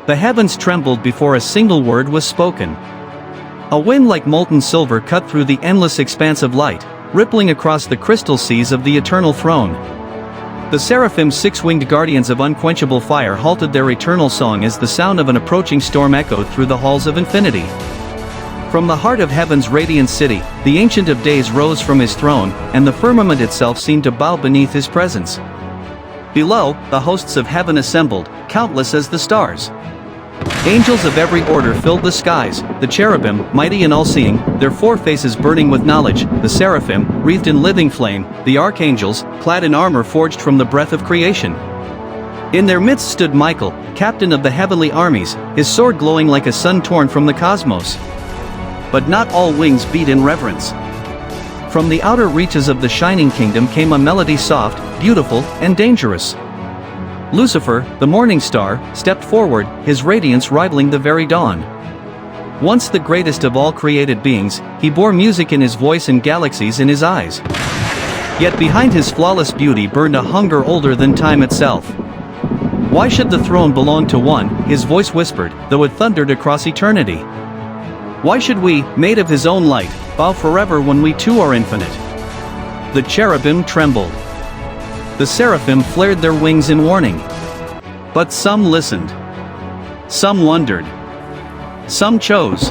The heavens trembled before a single word was spoken. A wind like molten silver cut through the endless expanse of light, rippling across the crystal seas of the eternal throne. The seraphim, six-winged guardians of unquenchable fire, halted their eternal song as the sound of an approaching storm echoed through the halls of infinity. From the heart of heaven's radiant city, the Ancient of Days rose from his throne, and the firmament itself seemed to bow beneath his presence. Below, the hosts of heaven assembled, countless as the stars. Angels of every order filled the skies, the cherubim, mighty and all-seeing, their four faces burning with knowledge, the seraphim, wreathed in living flame, the archangels, clad in armor forged from the breath of creation. In their midst stood Michael, captain of the heavenly armies, his sword glowing like a sun torn from the cosmos. But not all wings beat in reverence. From the outer reaches of the shining kingdom came a melody soft, beautiful, and dangerous. Lucifer, the morning star, stepped forward, his radiance rivaling the very dawn. Once the greatest of all created beings, he bore music in his voice and galaxies in his eyes. Yet behind his flawless beauty burned a hunger older than time itself. Why should the throne belong to one, his voice whispered, though it thundered across eternity? Why should we, made of his own light, bow forever when we too are infinite? The cherubim trembled. The seraphim flared their wings in warning. But some listened. Some wondered. Some chose.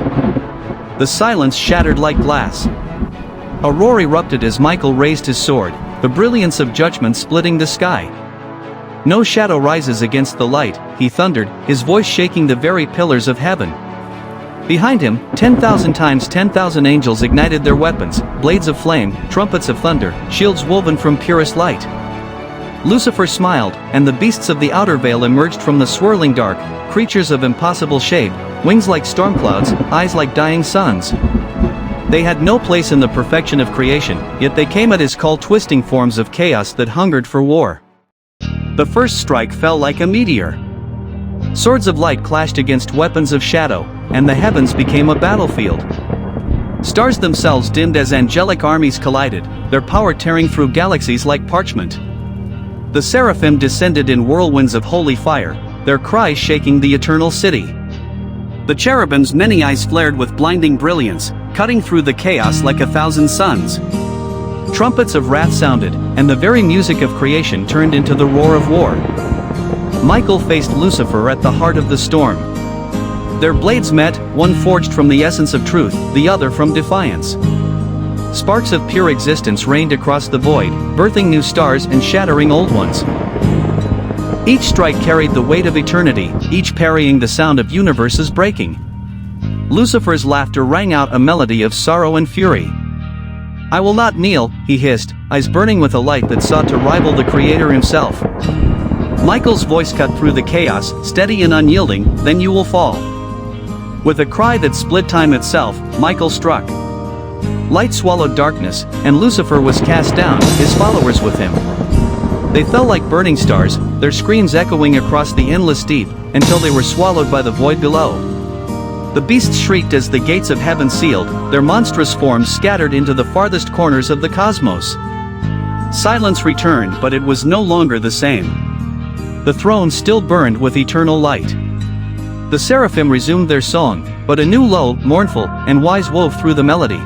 The silence shattered like glass. A roar erupted as Michael raised his sword, the brilliance of judgment splitting the sky. No shadow rises against the light, he thundered, his voice shaking the very pillars of heaven. Behind him, 10,000 times 10,000 angels ignited their weapons, blades of flame, trumpets of thunder, shields woven from purest light. Lucifer smiled, and the beasts of the outer veil emerged from the swirling dark, creatures of impossible shape, wings like storm clouds, eyes like dying suns. They had no place in the perfection of creation, yet they came at his call, twisting forms of chaos that hungered for war. The first strike fell like a meteor. Swords of light clashed against weapons of shadow, and the heavens became a battlefield. Stars themselves dimmed as angelic armies collided, their power tearing through galaxies like parchment. The seraphim descended in whirlwinds of holy fire, their cries shaking the eternal city. The cherubim's many eyes flared with blinding brilliance, cutting through the chaos like 1,000 suns. Trumpets of wrath sounded, and the very music of creation turned into the roar of war. Michael faced Lucifer at the heart of the storm. Their blades met, one forged from the essence of truth, the other from defiance. Sparks of pure existence rained across the void, birthing new stars and shattering old ones. Each strike carried the weight of eternity, each parrying the sound of universes breaking. Lucifer's laughter rang out a melody of sorrow and fury. "I will not kneel," he hissed, eyes burning with a light that sought to rival the Creator himself. Michael's voice cut through the chaos, steady and unyielding, "Then you will fall." With a cry that split time itself, Michael struck. Light swallowed darkness, and Lucifer was cast down, his followers with him. They fell like burning stars, their screams echoing across the endless deep, until they were swallowed by the void below. The beasts shrieked as the gates of heaven sealed, their monstrous forms scattered into the farthest corners of the cosmos. Silence returned, but it was no longer the same. The throne still burned with eternal light. The seraphim resumed their song, but a new low, mournful, and wise wove through the melody.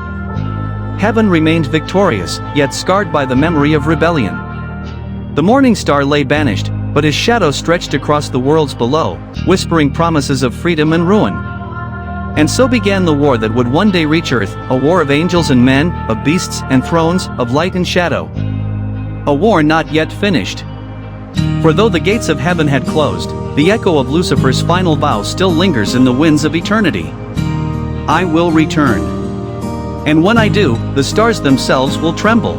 Heaven remained victorious, yet scarred by the memory of rebellion. The morning star lay banished, but his shadow stretched across the worlds below, whispering promises of freedom and ruin. And so began the war that would one day reach Earth, a war of angels and men, of beasts and thrones, of light and shadow. A war not yet finished. For though the gates of heaven had closed, the echo of Lucifer's final vow still lingers in the winds of eternity. "I will return. And when I do, the stars themselves will tremble."